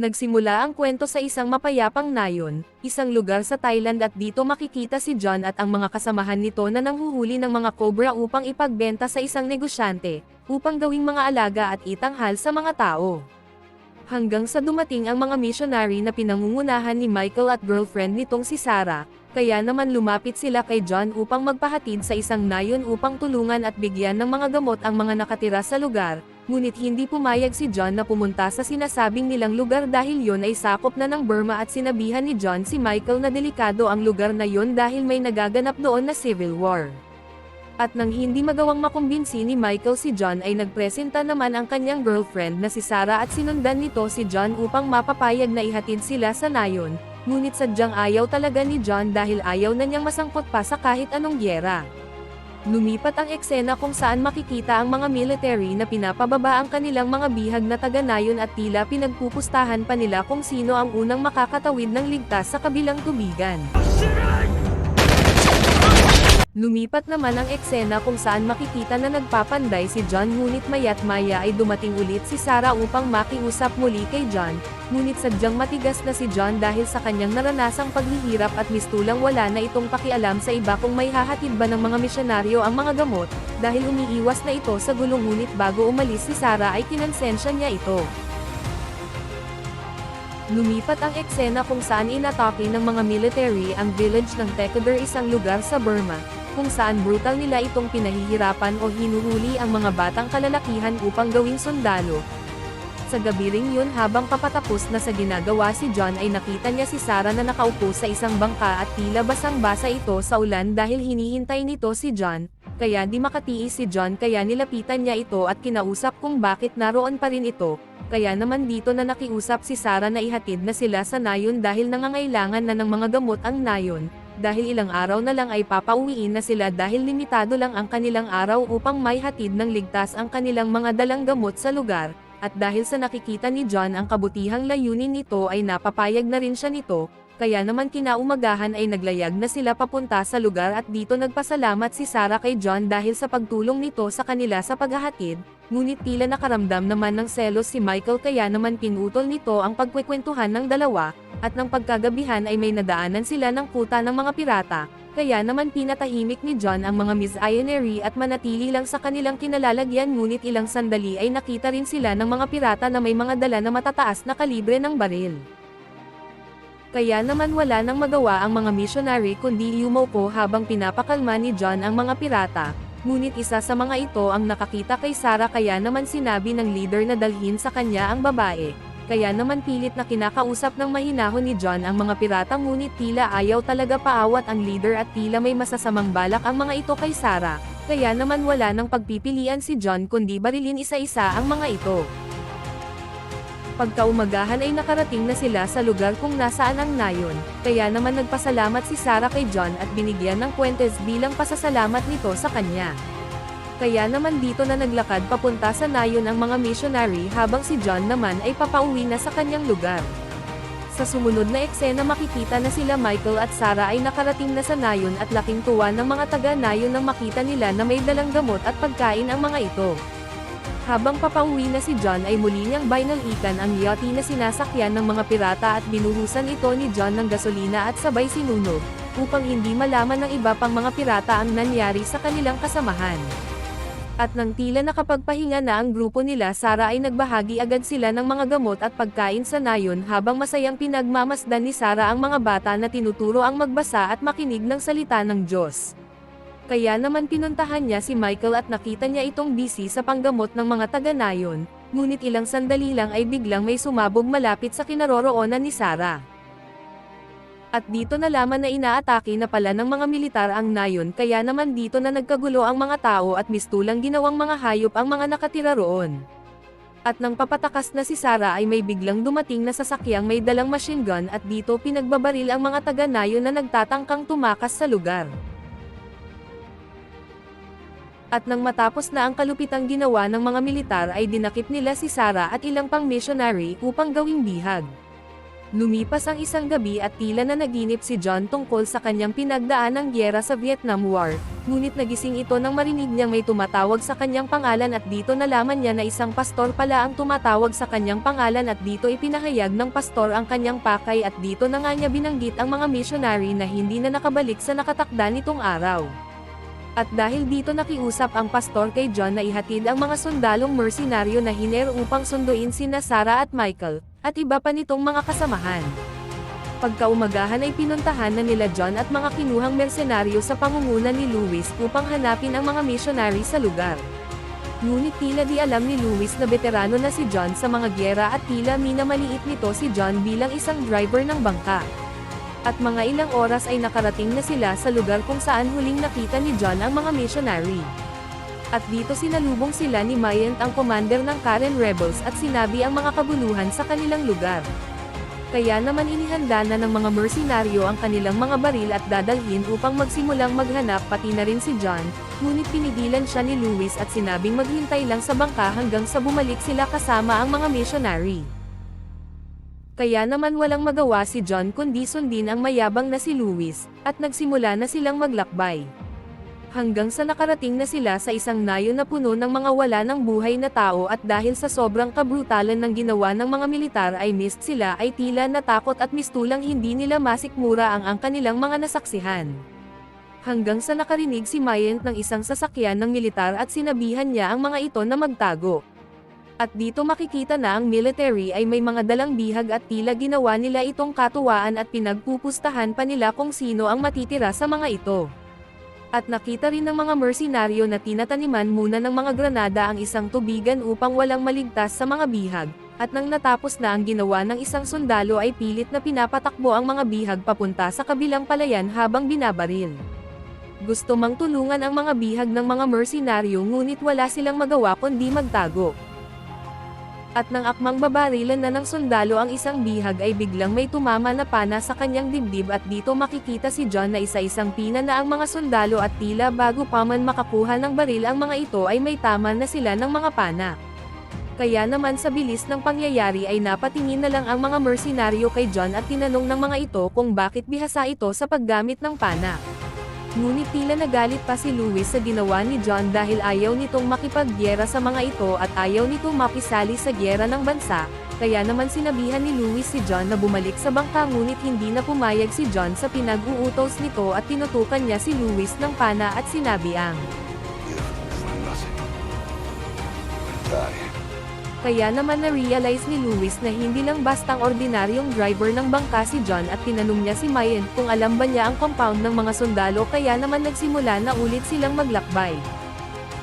Nagsimula ang kwento sa isang mapayapang nayon, isang lugar sa Thailand at dito makikita si John at ang mga kasamahan nito na nanghuhuli ng mga cobra upang ipagbenta sa isang negosyante, upang gawing mga alaga at itanghal sa mga tao. Hanggang sa dumating ang mga missionary na pinangungunahan ni Michael at girlfriend nitong si Sarah, kaya naman lumapit sila kay John upang magpahatid sa isang nayon upang tulungan at bigyan ng mga gamot ang mga nakatira sa lugar. Ngunit hindi pumayag si John na pumunta sa sinasabing nilang lugar dahil yon ay sakop na ng Burma at sinabihan ni John si Michael na delikado ang lugar na yon dahil may nagaganap doon na civil war. At nang hindi magawang makumbinsi ni Michael si John ay nagpresenta naman ang kanyang girlfriend na si Sarah at sinundan nito si John upang mapapayag na ihatid sila sa nayon, ngunit sadyang ayaw talaga ni John dahil ayaw na niyang masangkot pa sa kahit anong gyera. Lumipat ang eksena kung saan makikita ang mga military na pinapababa ang kanilang mga bihag na taga-nayon at tila pinagpupustahan pa nila kung sino ang unang makakatawid ng ligtas sa kabilang tubigan. Lumipat naman ang eksena kung saan makikita na nagpapanday si John ngunit maya't maya ay dumating ulit si Sarah upang makiusap muli kay John, ngunit sadyang matigas na si John dahil sa kanyang naranasang paghihirap at mistulang wala na itong pakialam sa iba kung may hahatid ba ng mga misyonaryo ang mga gamot, dahil umiiwas na ito sa gulong ngunit bago umalis si Sarah ay kinansensya niya ito. Lumipat ang eksena kung saan inatake ng mga military ang village ng Tekader, isang lugar sa Burma, kung saan brutal nila itong pinahihirapan o hinuhuli ang mga batang kalalakihan upang gawing sundalo. Sa gabi ring yun habang papatapos na sa ginagawa si John ay nakita niya si Sarah na nakaupo sa isang bangka at tila basang-basa ito sa ulan dahil hinihintay nito si John, kaya di makatiis si John kaya nilapitan niya ito at kinausap kung bakit naroon pa rin ito, kaya naman dito na nakiusap si Sarah na ihatid na sila sa nayon dahil nangangailangan na ng mga gamot ang nayon. Dahil ilang araw na lang ay papauwiin na sila dahil limitado lang ang kanilang araw upang may hatid ng ligtas ang kanilang mga dalang gamot sa lugar, at dahil sa nakikita ni John ang kabutihang layunin nito ay napapayag na rin siya nito, kaya naman kinaumagahan ay naglayag na sila papunta sa lugar at dito nagpasalamat si Sarah kay John dahil sa pagtulong nito sa kanila sa paghahatid, ngunit tila nakaramdam naman ng selos si Michael kaya naman pinutol nito ang pagkwekwentuhan ng dalawa, at ng pagkagabihan ay may nadaanan sila ng kuta ng mga pirata, kaya naman pinatahimik ni John ang mga missionary at manatili lang sa kanilang kinalalagyan ngunit ilang sandali ay nakita rin sila ng mga pirata na may mga dala na matataas na kalibre ng baril. Kaya naman wala nang magawa ang mga missionary kundi yumaupo habang pinapakalma ni John ang mga pirata, ngunit isa sa mga ito ang nakakita kay Sarah kaya naman sinabi ng leader na dalhin sa kanya ang babae. Kaya naman pilit na kinakausap ng mahinahon ni John ang mga pirata ngunit tila ayaw talaga paawat ang leader at tila may masasamang balak ang mga ito kay Sarah, kaya naman wala nang pagpipilian si John kundi barilin isa-isa ang mga ito. Pagkaumagahan ay nakarating na sila sa lugar kung nasaan ang nayon, kaya naman nagpasalamat si Sarah kay John at binigyan ng kwentes bilang pasasalamat nito sa kanya. Kaya naman dito na naglakad papunta sa nayon ang mga missionary habang si John naman ay papauwi na sa kanyang lugar. Sa sumunod na eksena makikita na sila Michael at Sarah ay nakarating na sa nayon at laking tuwa ng mga taga-nayon nang makita nila na may dalang gamot at pagkain ang mga ito. Habang papauwi na si John ay muli niyang binalikan ang yate na sinasakyan ng mga pirata at binuhusan ito ni John ng gasolina at sabay sinunog, upang hindi malaman ng iba pang mga pirata ang nangyari sa kanilang kasamahan. At nang tila nakapagpahinga na ang grupo nila Sarah ay nagbahagi agad sila ng mga gamot at pagkain sa nayon habang masayang pinagmamasdan ni Sarah ang mga bata na tinuturo ang magbasa at makinig ng salita ng Diyos. Kaya naman pinuntahan niya si Michael at nakita niya itong busy sa panggamot ng mga taga-nayon, ngunit ilang sandali lang ay biglang may sumabog malapit sa kinaroroonan ni Sarah. At dito nalaman na inaatake na pala ng mga militar ang nayon kaya naman dito na nagkagulo ang mga tao at mistulang ginawang mga hayop ang mga nakatira roon. At nang papatakas na si Sarah ay may biglang dumating na sasakyang may dalang machine gun at dito pinagbabaril ang mga taga-nayon na nagtatangkang tumakas sa lugar. At nang matapos na ang kalupitang ginawa ng mga militar ay dinakip nila si Sarah at ilang pang missionary upang gawing bihag. Lumipas ang isang gabi at tila na naginip si John tungkol sa kanyang pinagdaanang gyera sa Vietnam War, ngunit nagising ito nang marinig niyang may tumatawag sa kanyang pangalan at dito nalaman niya na isang pastor pala ang tumatawag sa kanyang pangalan at dito ipinahayag ng pastor ang kanyang pakay at dito na nga niya binanggit ang mga missionary na hindi na nakabalik sa nakatakda nitong araw. At dahil dito nakiusap ang pastor kay John na ihatid ang mga sundalong mersenaryo na hiner upang sunduin sina Sarah at Michael, at iba pa nitong mga kasamahan. Pagkaumagahan ay pinuntahan na nila John at mga kinuhang mersenaryo sa pangunguna ni Lewis upang hanapin ang mga missionary sa lugar. Ngunit tila di alam ni Lewis na veterano na si John sa mga gyera at tila minamaliit nito si John bilang isang driver ng bangka. At mga ilang oras ay nakarating na sila sa lugar kung saan huling nakita ni John ang mga missionary. At dito sinalubong sila ni Mayent ang commander ng Karen Rebels at sinabi ang mga kabuluhan sa kanilang lugar. Kaya naman inihanda na ng mga mersenaryo ang kanilang mga baril at dadalhin upang magsimulang maghanap pati na rin si John, ngunit pinigilan siya ni Lewis at sinabing maghintay lang sa bangka hanggang sa bumalik sila kasama ang mga missionary. Kaya naman walang magawa si John kundi sundin ang mayabang na si Lewis, at nagsimula na silang maglakbay. Hanggang sa nakarating na sila sa isang nayo na puno ng mga wala ng buhay na tao at dahil sa sobrang kabrutalan ng ginawa ng mga militar ay missed sila ay tila natakot at mistulang hindi nila masikmura ang kanilang mga nasaksihan. Hanggang sa nakarinig si Mayent ng isang sasakyan ng militar at sinabihan niya ang mga ito na magtago. At dito makikita na ang military ay may mga dalang bihag at tila ginawa nila itong katuwaan at pinagpupustahan pa nila kung sino ang matitira sa mga ito. At nakita rin ng mga mersenaryo na tinataniman muna ng mga granada ang isang tubigan upang walang maligtas sa mga bihag, at nang natapos na ang ginawa ng isang sundalo ay pilit na pinapatakbo ang mga bihag papunta sa kabilang palayan habang binabaril. Gusto mang tulungan ang mga bihag ng mga mersenaryo ngunit wala silang magawa kundi magtago. At nang akmang babarilan na ng sundalo ang isang bihag ay biglang may tumama na pana sa kanyang dibdib at dito makikita si John na isa-isang pina na ang mga sundalo at tila bago pa man makakuha ng baril ang mga ito ay may tama na sila ng mga pana. Kaya naman sa bilis ng pangyayari ay napatingin na lang ang mga mersenaryo kay John at tinanong ng mga ito kung bakit bihasa ito sa paggamit ng pana. Ngunit tila nagalit pa si Lewis sa ginawa ni John dahil ayaw nitong makipaggyera sa mga ito at ayaw nitong makisali sa gyera ng bansa, kaya naman sinabihan ni Lewis si John na bumalik sa bangka ngunit hindi na pumayag si John sa pinag-uutos nito at tinutukan niya si Lewis ng pana at sinabi ang Kaya naman na-realize ni Lewis na hindi lang bastang ordinaryong driver ng bangka si John at tinanong niya si Mayent kung alam ba niya ang compound ng mga sundalo kaya naman nagsimula na ulit silang maglakbay.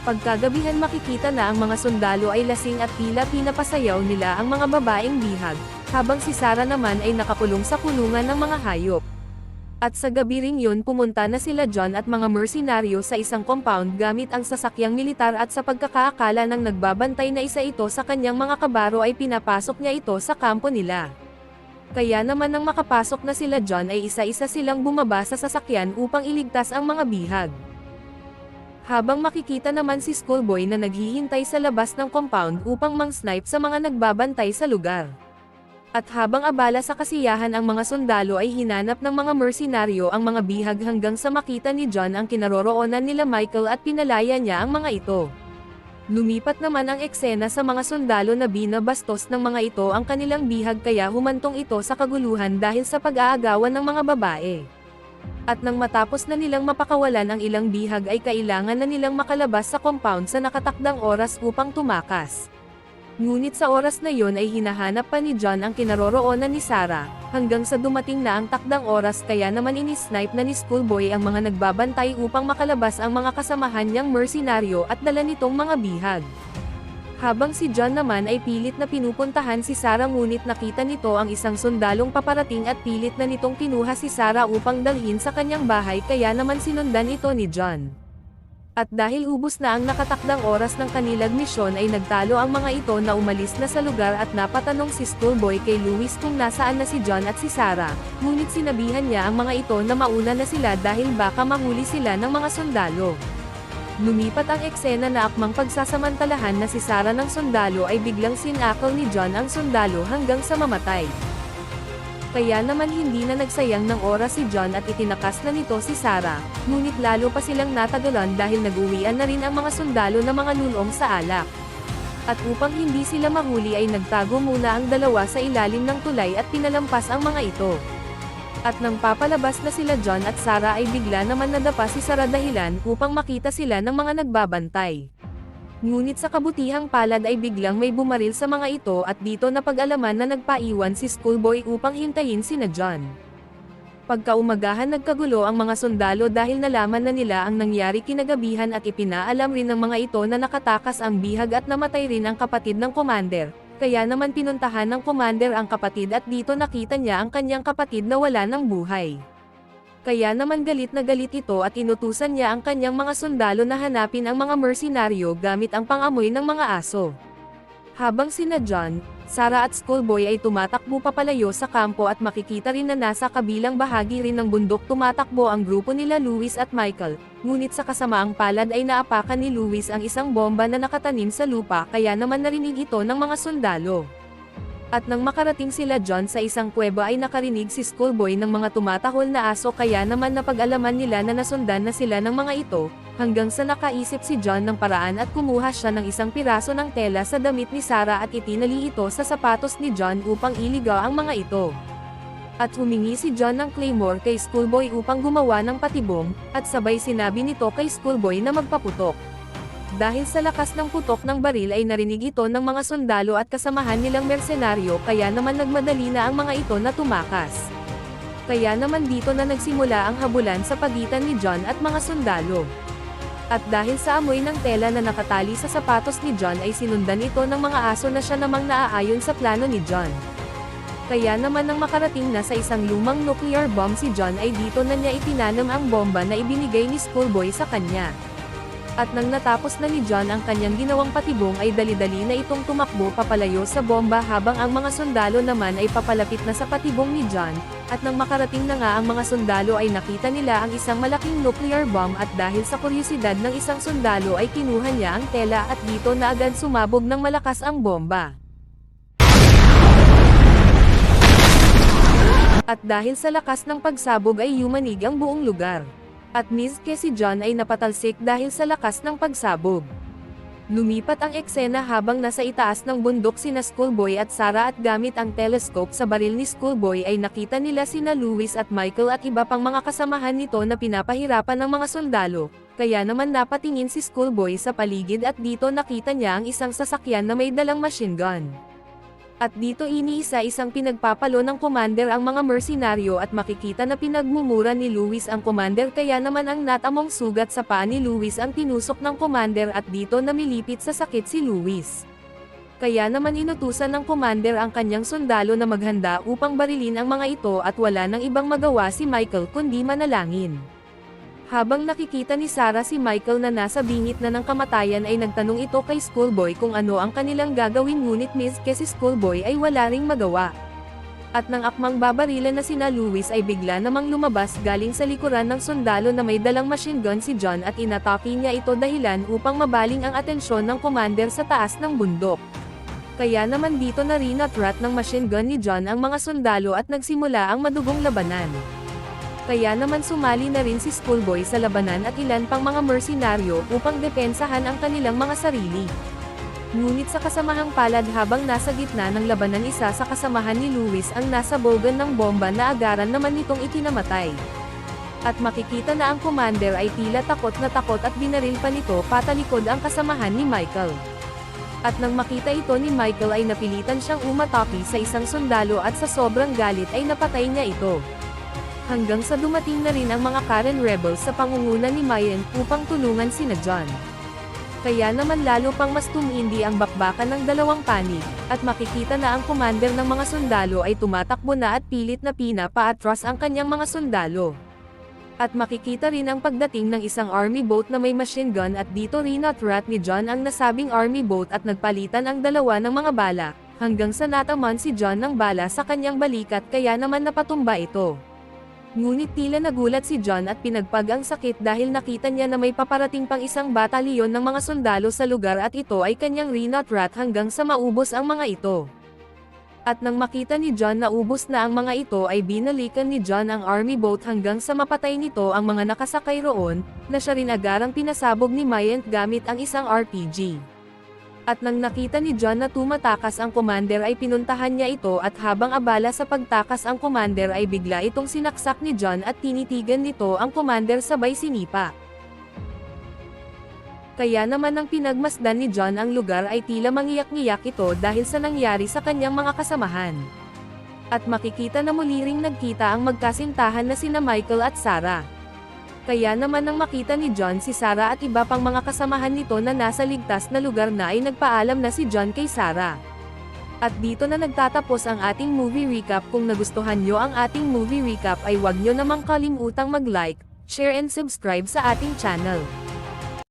Pagkagabihan makikita na ang mga sundalo ay lasing at tila pinapasayaw nila ang mga babaeng bihag, habang si Sarah naman ay nakakulong sa kulungan ng mga hayop. At sa gabi ring yun pumunta na sila John at mga mersenaryo sa isang compound gamit ang sasakyang militar at sa pagkakaakala ng nagbabantay na isa ito sa kanyang mga kabaro ay pinapasok niya ito sa kampo nila. Kaya naman nang makapasok na sila John ay isa-isa silang bumaba sa sasakyan upang iligtas ang mga bihag. Habang makikita naman si Schoolboy na naghihintay sa labas ng compound upang mang-snipe sa mga nagbabantay sa lugar. At habang abala sa kasiyahan ang mga sundalo ay hinanap ng mga mersenaryo ang mga bihag hanggang sa makita ni John ang kinaroroonan nila Michael at pinalaya niya ang mga ito. Lumipat naman ang eksena sa mga sundalo na binabastos ng mga ito ang kanilang bihag kaya humantong ito sa kaguluhan dahil sa pag-aagawan ng mga babae. At nang matapos na nilang mapakawalan ang ilang bihag ay kailangan na nilang makalabas sa compound sa nakatakdang oras upang tumakas. Ngunit sa oras na yon ay hinahanap pa ni John ang kinaroroonan ni Sarah, hanggang sa dumating na ang takdang oras kaya naman inisnipe na ni Schoolboy ang mga nagbabantay upang makalabas ang mga kasamahan niyang mersenaryo at dala nitong mga bihag. Habang si John naman ay pilit na pinupuntahan si Sarah ngunit nakita nito ang isang sundalong paparating at pilit na nitong kinuha si Sarah upang dalhin sa kanyang bahay kaya naman sinundan ito ni John. At dahil ubos na ang nakatakdang oras ng kanilang misyon ay nagtalo ang mga ito na umalis na sa lugar at napatanong si Schoolboy kay Lewis kung nasaan na si John at si Sarah, ngunit sinabihan niya ang mga ito na mauna na sila dahil baka mahuli sila ng mga sundalo. Lumipat ang eksena na akmang pagsasamantalahan na si Sarah ng sundalo ay biglang sinakal ni John ang sundalo hanggang sa mamatay. Kaya naman hindi na nagsayang ng oras si John at itinakas na nito si Sarah, ngunit lalo pa silang natagalan dahil nag-uwian na rin ang mga sundalo na mga nulong sa alak. At upang hindi sila mahuli ay nagtago muna ang dalawa sa ilalim ng tulay at pinalampas ang mga ito. At nang papalabas na sila John at Sarah ay bigla naman nadapa si Sarah dahilan upang makita sila ng mga nagbabantay. Ngunit sa kabutihang palad ay biglang may bumaril sa mga ito at dito napag-alaman na nagpaiwan si Schoolboy upang hintayin sina John. Pagkaumagahan nagkagulo ang mga sundalo dahil nalaman na nila ang nangyari kinagabihan at ipinaalam rin ng mga ito na nakatakas ang bihag at namatay rin ang kapatid ng commander, kaya naman pinuntahan ng commander ang kapatid at dito nakita niya ang kanyang kapatid na wala ng buhay. Kaya naman galit na galit ito at inutusan niya ang kanyang mga sundalo na hanapin ang mga mersenaryo gamit ang pangamoy ng mga aso. Habang sina John, Sarah at Schoolboy ay tumatakbo papalayo sa kampo at makikita rin na nasa kabilang bahagi rin ng bundok tumatakbo ang grupo nila Louis at Michael, ngunit sa kasamaang palad ay naapakan ni Louis ang isang bomba na nakatanim sa lupa kaya naman narinig ito ng mga sundalo. At nang makarating sila John sa isang kuweba ay nakarinig si Schoolboy ng mga tumatahol na aso kaya naman napag-alaman nila na nasundan na sila ng mga ito, hanggang sa nakaisip si John ng paraan at kumuha siya ng isang piraso ng tela sa damit ni Sarah at itinali ito sa sapatos ni John upang iligaw ang mga ito. At humingi si John ng claymore kay Schoolboy upang gumawa ng patibong, at sabay sinabi nito kay Schoolboy na magpaputok. Dahil sa lakas ng putok ng baril ay narinig ito ng mga sundalo at kasamahan nilang mersenaryo kaya naman nagmadali na ang mga ito na tumakas. Kaya naman dito na nagsimula ang habulan sa pagitan ni John at mga sundalo. At dahil sa amoy ng tela na nakatali sa sapatos ni John ay sinundan ito ng mga aso na siya namang naaayon sa plano ni John. Kaya naman nang makarating na sa isang lumang nuclear bomb si John ay dito na niya itinanam ang bomba na ibinigay ni Schoolboy sa kanya. At nang natapos na ni John ang kanyang ginawang patibong ay dali-dali na itong tumakbo papalayo sa bomba habang ang mga sundalo naman ay papalapit na sa patibong ni John, at nang makarating na nga ang mga sundalo ay nakita nila ang isang malaking nuclear bomb at dahil sa kuryosidad ng isang sundalo ay kinuha niya ang tela at dito na agad sumabog ng malakas ang bomba. At dahil sa lakas ng pagsabog ay yumanig ang buong lugar. At miski si John ay napatalsik dahil sa lakas ng pagsabog. Lumipat ang eksena habang nasa itaas ng bundok sina Schoolboy at Sarah at gamit ang telescope sa baril ni Schoolboy ay nakita nila sina Louis at Michael at iba pang mga kasamahan nito na pinapahirapan ng mga sundalo, kaya naman napatingin si Schoolboy sa paligid at dito nakita niya ang isang sasakyan na may dalang machine gun. At dito iniisa-isang pinagpapalo ng commander ang mga mersenaryo at makikita na pinagmumura ni Louis ang commander kaya naman ang natamong sugat sa paa ni Louis ang tinusok ng commander at dito namilipit sa sakit si Louis. Kaya naman inutusan ng commander ang kanyang sundalo na maghanda upang barilin ang mga ito at wala nang ibang magawa si Michael kundi manalangin. Habang nakikita ni Sarah si Michael na nasa bingit na ng kamatayan ay nagtanong ito kay Schoolboy kung ano ang kanilang gagawin ngunit miski si Schoolboy ay wala ring magawa. At nang akmang babarilan na sina Louis ay bigla namang lumabas galing sa likuran ng sundalo na may dalang machine gun si John at inatake niya ito dahilan upang mabaling ang atensyon ng commander sa taas ng bundok. Kaya naman dito na rin at-rat ng machine gun ni John ang mga sundalo at nagsimula ang madugong labanan. Kaya naman sumali na rin si Schoolboy sa labanan at ilan pang mga mersenaryo upang depensahan ang kanilang mga sarili. Ngunit sa kasamahang palad habang nasa gitna ng labanan isa sa kasamahan ni Louis ang nasa bogan ng bomba na agaran naman nitong itinamatay. At makikita na ang commander ay tila takot at binaril pa nito patalikod ang kasamahan ni Michael. At nang makita ito ni Michael ay napilitan siyang umatake sa isang sundalo at sa sobrang galit ay napatay niya ito. Hanggang sa dumating na rin ang mga Karen rebels sa pangunguna ni Mayen upang tulungan sina John. Kaya naman lalo pang mas tumindi ang bakbakan ng dalawang panig, at makikita na ang commander ng mga sundalo ay tumatakbo na at pilit na pinapaatras ang kanyang mga sundalo. At makikita rin ang pagdating ng isang army boat na may machine gun at dito rin at-rat ni John ang nasabing army boat at nagpalitan ang dalawa ng mga bala, hanggang sa nataman si John ng bala sa kanyang balikat kaya naman napatumba ito. Ngunit tila nagulat si John at pinagpag ang sakit dahil nakita niya na may paparating pang isang batalyon ng mga sundalo sa lugar at ito ay kanyang rinat-rat hanggang sa maubos ang mga ito. At nang makita ni John na ubos na ang mga ito ay binalikan ni John ang army boat hanggang sa mapatay nito ang mga nakasakay roon, na siya rin agarang pinasabog ni Myant gamit ang isang RPG. At nang nakita ni John na tumatakas ang commander ay pinuntahan niya ito at habang abala sa pagtakas ang commander ay bigla itong sinaksak ni John at tinitigan nito ang commander sabay sinipa. Kaya naman nang pinagmasdan ni John ang lugar ay tila mangiyak-ngiyak ito dahil sa nangyari sa kanyang mga kasamahan. At makikita na muli ring nagkita ang magkasintahan na sina Michael at Sarah. Kaya naman nang makita ni John si Sarah at iba pang mga kasamahan nito na nasa ligtas na lugar na ay nagpaalam na si John kay Sarah. At dito na nagtatapos ang ating movie recap. Kung nagustuhan nyo ang ating movie recap ay huwag nyo namang kalimutang mag-like, share and subscribe sa ating channel.